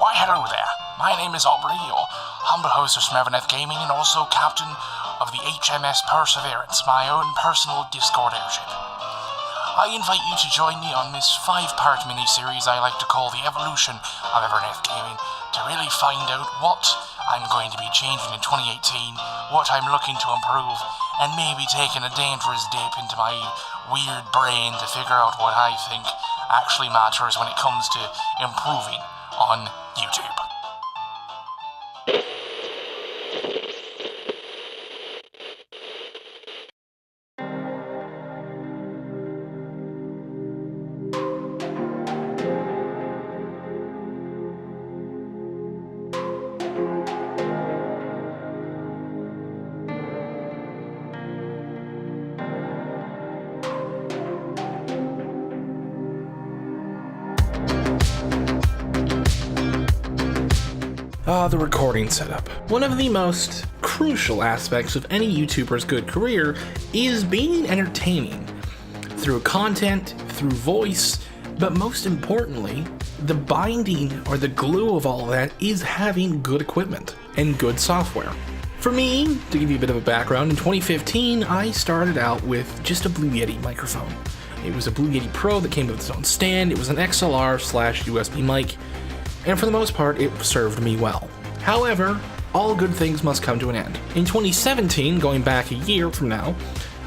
Why, hello there. My name is Aubrey, your humble host of Everneth Gaming, and also captain of the HMS Perseverance, my own personal Discord airship. I invite you to join me on this 5-part mini-series I like to call the Evolution of Everneth Gaming, to really find out what I'm going to be changing in 2018, what I'm looking to improve, and maybe taking a dangerous dip into my weird brain to figure out what I think actually matters when it comes to improving on YouTube. The recording setup. One of the most crucial aspects of any YouTuber's good career is being entertaining. Through content, through voice, but most importantly, the binding or the glue of all that is having good equipment and good software. For me, to give you a bit of a background, in 2015 I started out with just a Blue Yeti microphone. It was a Blue Yeti Pro that came with its own stand. It was an XLR/USB mic, and for the most part it served me well. However, all good things must come to an end. In 2017, going back a year from now,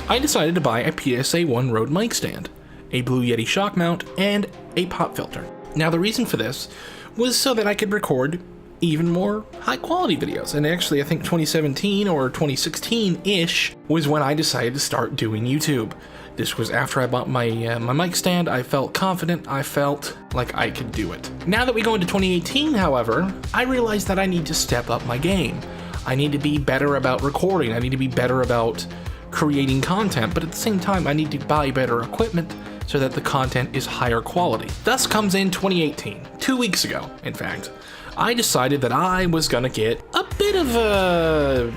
I decided to buy a PSA-1 Rode mic stand, a Blue Yeti shock mount, and a pop filter. Now the reason for this was so that I could record even more high quality videos, and actually I think 2017 or 2016-ish was when I decided to start doing YouTube. This was after I bought my mic stand. I felt confident, I felt like I could do it. Now that we go into 2018, however, I realized that I need to step up my game. I need to be better about recording, I need to be better about creating content, but at the same time I need to buy better equipment so that the content is higher quality. Thus comes in 2018, 2 weeks ago, in fact. I decided that I was gonna get a bit of a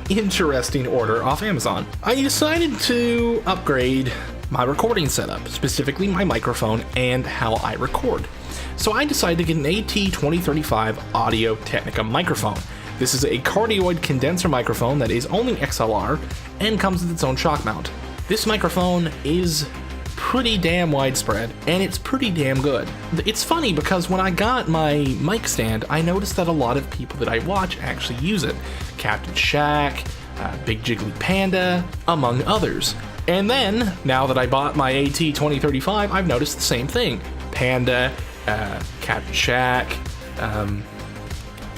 interesting order off Amazon. I decided to upgrade my recording setup, specifically my microphone and how I record. So I decided to get an AT2035 Audio-Technica microphone. This is a cardioid condenser microphone that is only XLR and comes with its own shock mount. This microphone is pretty damn widespread, and it's pretty damn good. It's funny because when I got my mic stand, I noticed that a lot of people that I watch actually use it. Captain Shaq, Big Jiggly Panda, among others. And then, now that I bought my AT2035, I've noticed the same thing. Panda, Captain Shaq,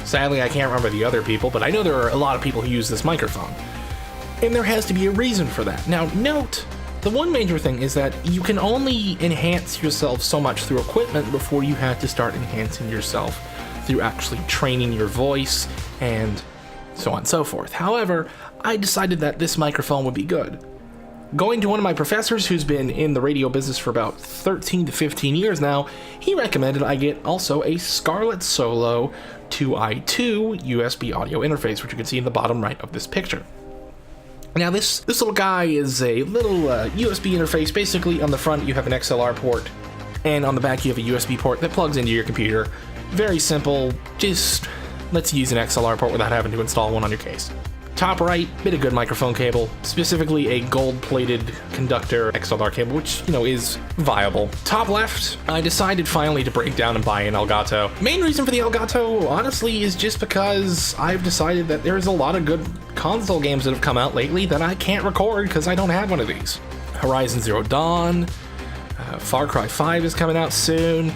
sadly I can't remember the other people, but I know there are a lot of people who use this microphone. And there has to be a reason for that. Now note, the one major thing is that you can only enhance yourself so much through equipment before you have to start enhancing yourself through actually training your voice and so on and so forth. However, I decided that this microphone would be good. Going to one of my professors who's been in the radio business for about 13 to 15 years now, he recommended I get also a Scarlett Solo 2i2 USB audio interface, which you can see in the bottom right of this picture. Now this little guy is a little USB interface. Basically on the front you have an XLR port, and on the back you have a USB port that plugs into your computer. Very simple, just lets you use an XLR port without having to install one on your case. Top right, bit of good microphone cable, specifically a gold-plated conductor XLR cable, which, you know, is viable. Top left, I decided finally to break down and buy an Elgato. Main reason for the Elgato, honestly, is just because I've decided that there's a lot of good console games that have come out lately that I can't record because I don't have one of these. Horizon Zero Dawn, Far Cry 5 is coming out soon,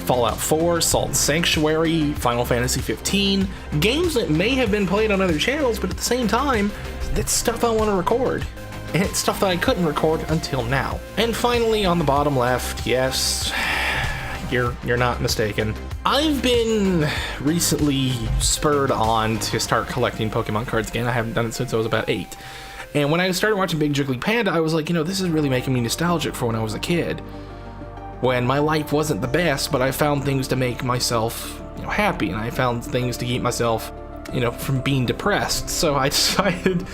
Fallout 4, Salt and Sanctuary, Final Fantasy 15, games that may have been played on other channels, but at the same time, that's stuff I want to record. And it's stuff that I couldn't record until now. And finally, on the bottom left, yes, you're not mistaken. I've been recently spurred on to start collecting Pokemon cards again. I haven't done it since I was about 8. And when I started watching Big Jiggly Panda, I was like, you know, this is really making me nostalgic for when I was a kid. When my life wasn't the best, but I found things to make myself, you know, happy, and I found things to keep myself, you know, from being depressed. So I decided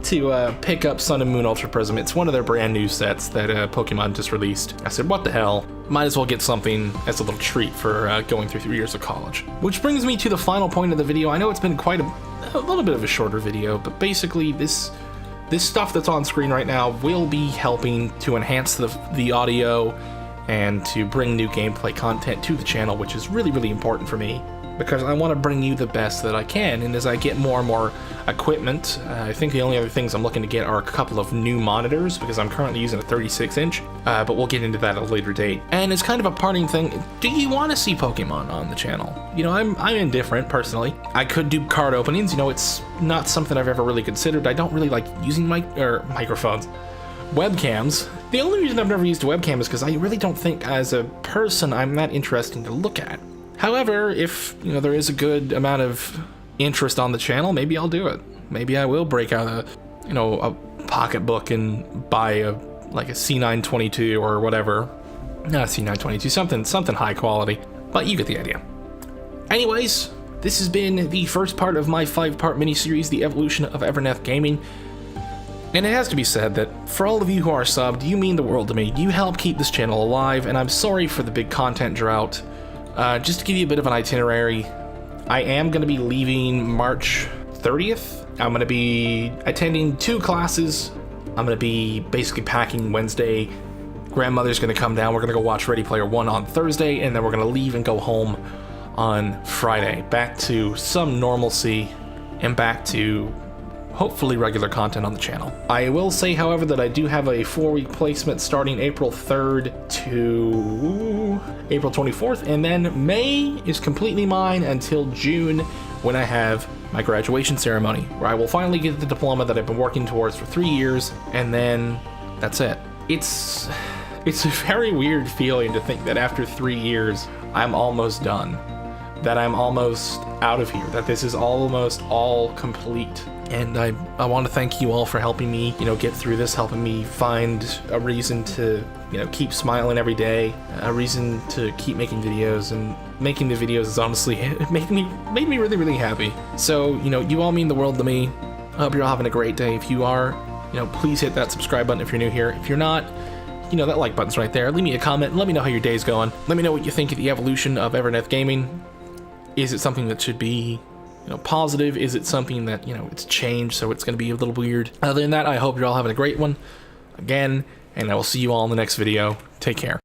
to pick up Sun and Moon Ultra Prism. It's one of their brand new sets that Pokemon just released. I said, what the hell? Might as well get something as a little treat for going through 3 years of college. Which brings me to the final point of the video. I know it's been quite a little bit of a shorter video, but basically this stuff that's on screen right now will be helping to enhance the audio and to bring new gameplay content to the channel, which is really, really important for me, because I want to bring you the best that I can. And as I get more and more equipment, I think the only other things I'm looking to get are a couple of new monitors, because I'm currently using a 36-inch, but we'll get into that at a later date. And it's kind of a parting thing. Do you want to see Pokemon on the channel? You know, I'm indifferent, personally. I could do card openings. You know, it's not something I've ever really considered. I don't really like using microphones. Webcams. The only reason I've never used a webcam is because I really don't think, as a person, I'm that interesting to look at. However, if, you know, there is a good amount of interest on the channel, maybe I'll do it. Maybe I will break out a pocketbook and buy a C922 or whatever. Not a C922, something high quality. But you get the idea. Anyways, this has been the first part of my 5-part miniseries, The Evolution of Everneth Gaming. And it has to be said that for all of you who are subbed, you mean the world to me. You help keep this channel alive, and I'm sorry for the big content drought. Just to give you a bit of an itinerary, I am going to be leaving March 30th. I'm going to be attending 2 classes. I'm going to be basically packing Wednesday. Grandmother's going to come down. We're going to go watch Ready Player One on Thursday, and then we're going to leave and go home on Friday. Back to some normalcy and back to hopefully regular content on the channel. I will say, however, that I do have a 4-week placement starting April 3rd to April 24th, and then May is completely mine until June, when I have my graduation ceremony, where I will finally get the diploma that I've been working towards for 3 years, and then that's it. It's a very weird feeling to think that after 3 years, I'm almost done. That I'm almost out of here, that this is almost all complete. And I want to thank you all for helping me, you know, get through this, helping me find a reason to, you know, keep smiling every day, a reason to keep making videos, and making the videos is honestly made me really, really happy. So, you know, you all mean the world to me. I hope you're all having a great day. If you are, you know, please hit that subscribe button if you're new here. If you're not, you know, that like button's right there. Leave me a comment and let me know how your day's going. Let me know what you think of the evolution of Everneth Gaming. Is it something that should be, you know, positive? Is it something that, you know, it's changed, so it's going to be a little weird? Other than that, I hope you're all having a great one again, and I will see you all in the next video. Take care.